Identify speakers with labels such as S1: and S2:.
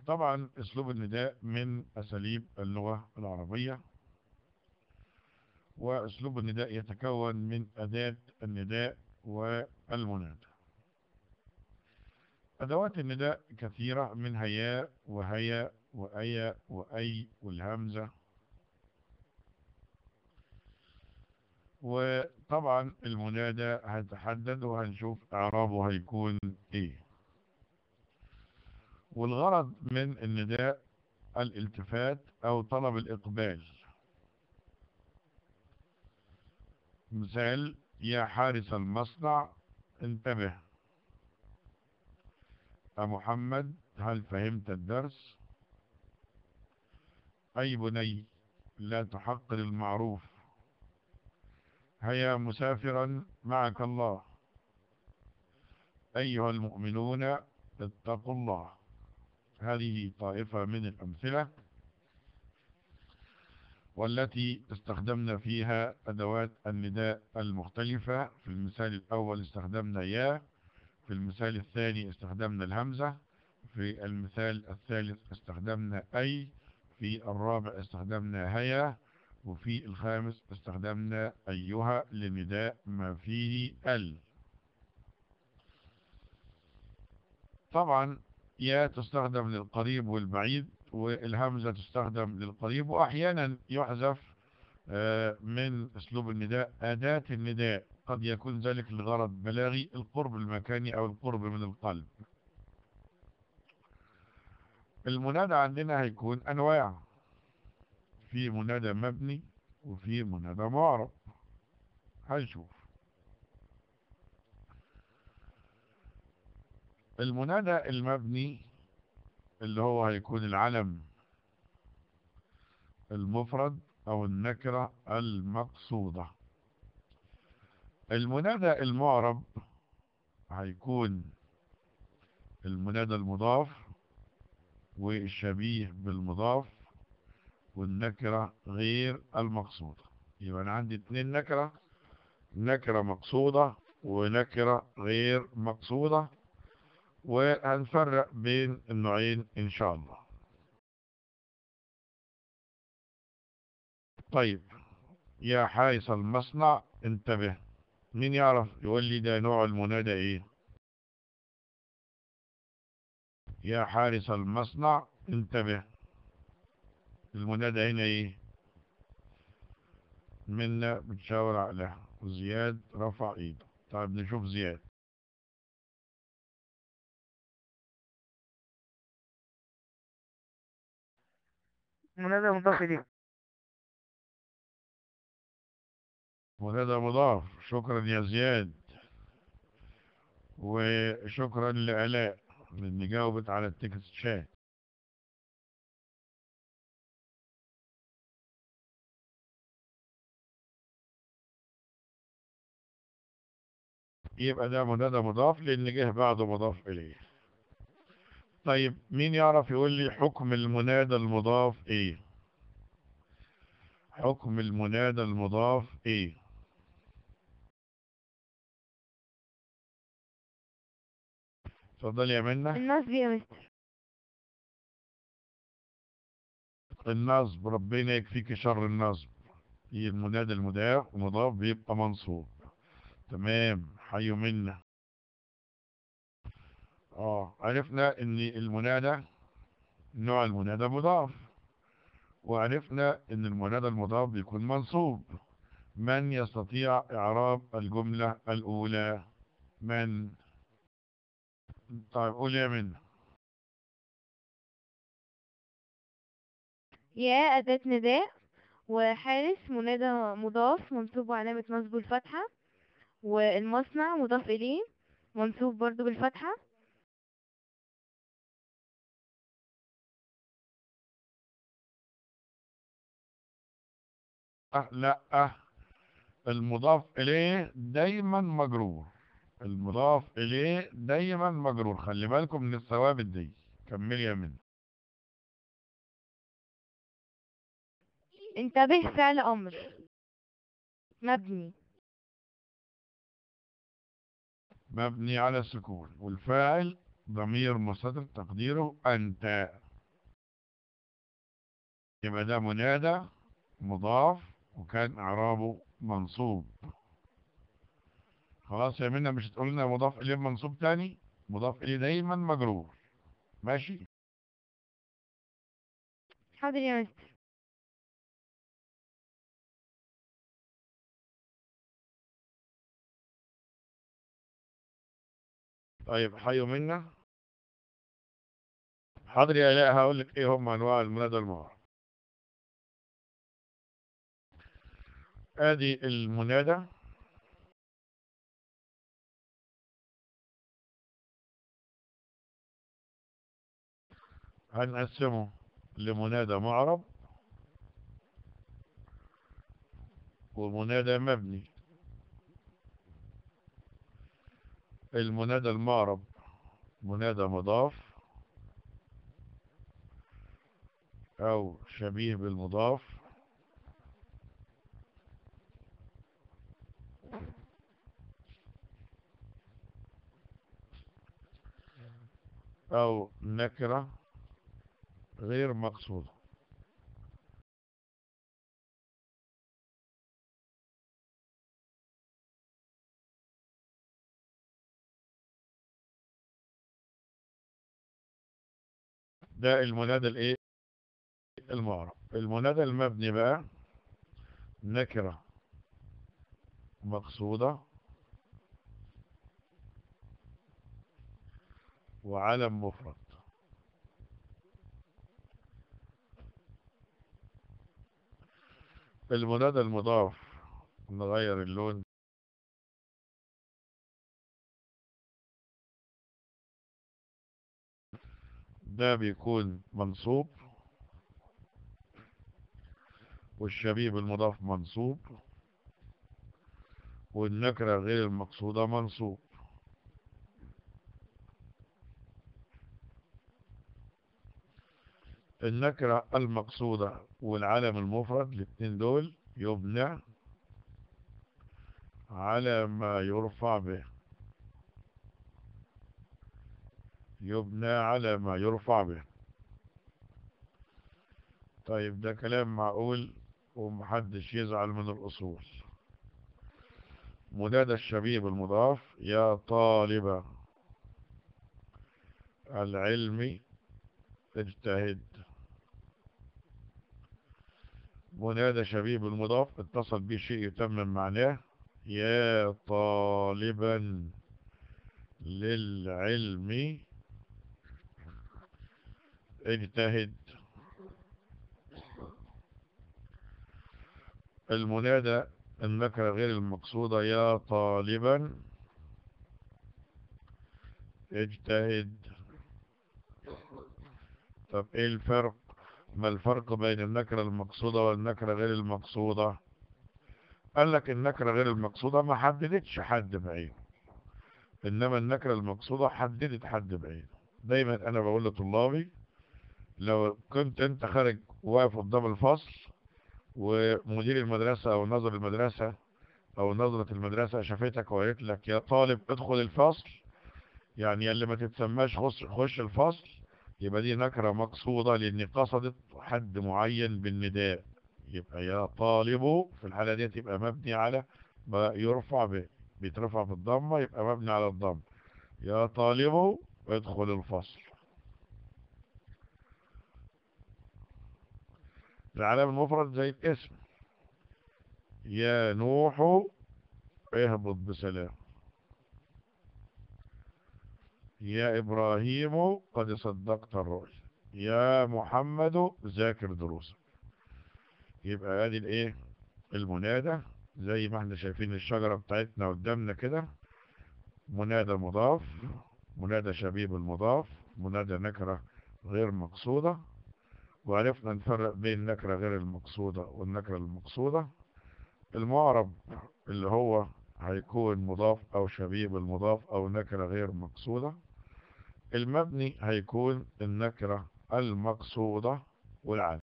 S1: طبعا أسلوب النداء من أساليب اللغة العربية، وأسلوب النداء يتكون من أداة النداء والمنادى. أدوات النداء كثيرة، من هيا وهيا وأيا وأي والهمزة. وطبعا المنادى هيتحدد وهنشوف إعرابه هيكون إيه. والغرض من النداء الالتفات أو طلب الإقبال. مثال: يا حارس المصنع انتبه. محمد هل فهمت الدرس؟ أي بني لا تحقر المعروف. هيا مسافرا معك الله. أيها المؤمنون اتقوا الله. هذه طائفة من الأمثلة والتي استخدمنا فيها أدوات النداء المختلفة. في المثال الأول استخدمنا يا، في المثال الثاني استخدمنا الهمزة، في المثال الثالث استخدمنا أي، في الرابع استخدمنا هيا، وفي الخامس استخدمنا أيها لنداء ما فيه ال. طبعا يا تستخدم للقريب والبعيد، والهمزة تستخدم للقريب، وأحيانا يحذف من أسلوب النداء أداة النداء، قد يكون ذلك لغرض بلاغي، القرب المكاني أو القرب من القلب. المنادى عندنا هيكون أنواع، في منادى مبني وفي منادى معرب. هنشوف. المنادى المبني اللي هو هيكون العلم المفرد أو النكرة المقصودة. المنادى المعرب هيكون المنادى المضاف والشبيه بالمضاف والنكرة غير المقصودة. يبقى أنا عندي اتنين نكرة، نكرة مقصودة ونكرة غير مقصودة، وهنفرق بين النوعين إن شاء الله. طيب، يا حارس المصنع انتبه. مين يعرف يقول لي ده نوع المنادى ايه؟ يا حارس المصنع انتبه، المنادى هنا ايه؟ منا بتشاور عليها، وزياد رفع ايده. طيب نشوف زياد.
S2: منادى مضاف إليه.
S1: منادى مضاف. شكرا يا زياد، وشكرا لآلاء لأن جاوبت على التكست شات. يبقى ده منادى مضاف لأن جه بعده مضاف إليه. طيب مين يعرف يقول لي حكم المنادى المضاف ايه؟ حكم المنادى المضاف ايه؟ اتفضل يا منى.
S2: النصب يا مستر.
S1: النصب، ربنا يكفيك شر النصب. هي المنادى المضاف بيبقى منصوب. تمام، حي منا. عرفنا ان المنادى نوع المنادى مضاف، وعرفنا ان المنادى المضاف بيكون منصوب. من يستطيع اعراب الجملة الاولى؟ من؟ طيب قول يا منى.
S2: يا أداة نداء، وحارس منادى مضاف منصوب وعلامة نصبه الفتحة، والمصنع مضاف إليه منصوب برضو بالفتحة.
S1: لا، المضاف إليه دايما مجرور. المضاف إليه دايما مجرور، خلي بالكم من الثوابت دي. كمل يا من.
S2: انتبه فعل أمر مبني.
S1: مبني على السكون، والفاعل ضمير مستتر تقديره أنت. يبقى ده منادى مضاف وكان إعرابه منصوب. خلاص يا منى، مش هتقول لنا مضاف إليه منصوب تاني؟ مضاف إليه دايما مجرور. ماشي.
S2: حاضر يا مستر.
S1: طيب حيوا منا. حاضر يا آلاء، هقول لك إيه هم أنواع المنادى المعرب. آدي المنادى. هنقسمه لمنادى معرب ومنادى مبني. المنادى المعرب منادى مضاف أو شبيه بالمضاف، أو نكرة غير مقصودة. ده المنادى الايه المعرب. المنادى المبني بقى نكرة مقصودة وعلم مفرد. المنادى المضاف نغير اللون. ده بيكون منصوب، والشبيه بالمضاف منصوب، والنكرة غير المقصودة منصوب. النكرة المقصودة والعلم المفرد الاثنين دول يبنى على ما يرفع به. يبنى على ما يرفع به. طيب ده كلام معقول ومحدش يزعل من الأصول. منادى الشبيه بالمضاف يا طالب العلم اجتهد. منادى شبيه بالمضاف اتصل به شيء يتمم معناه يا طالبا للعلم اجتهد. المنادى النكرة غير المقصودة يا طالبا اجتهد. طب ايه الفرق؟ ما الفرق بين النكرة المقصودة والنكرة غير المقصودة؟ قال لك النكرة غير المقصودة ما حددتش حد بعينه، انما النكرة المقصودة حددت حد بعينه. دايما انا بقول لطلابي لو كنت انت خارج واقف قدام الفصل ومدير المدرسة او ناظر المدرسة او نظرة المدرسة شافتك وقالت لك يا طالب ادخل الفصل، يعني اللي ما تتسماش خش الفصل، يبقى دي نكرة مقصودة لان قصدت حد معين بالنداء. يبقى يا طالب في الحالة دي تبقى مبني على ما يرفع به، بيترفع بالضمة يبقى مبني على الضم. يا طالب ادخل الفصل. العلم المفرد زي الاسم يا نوح اهبط بسلام. يا إبراهيم قد صدقت الرؤيا. يا محمد ذاكر دروسك. يبقى ادي الايه المنادى زي ما احنا شايفين الشجرة بتاعتنا قدامنا كده. منادى مضاف، منادى شبيه بالمضاف، منادى نكرة غير مقصودة، وعرفنا نفرق بين النكرة غير المقصودة والنكرة المقصودة. المعرب اللي هو هيكون مضاف أو شبيه بالمضاف أو نكرة غير مقصودة. المبني هيكون النكرة المقصودة والعلم.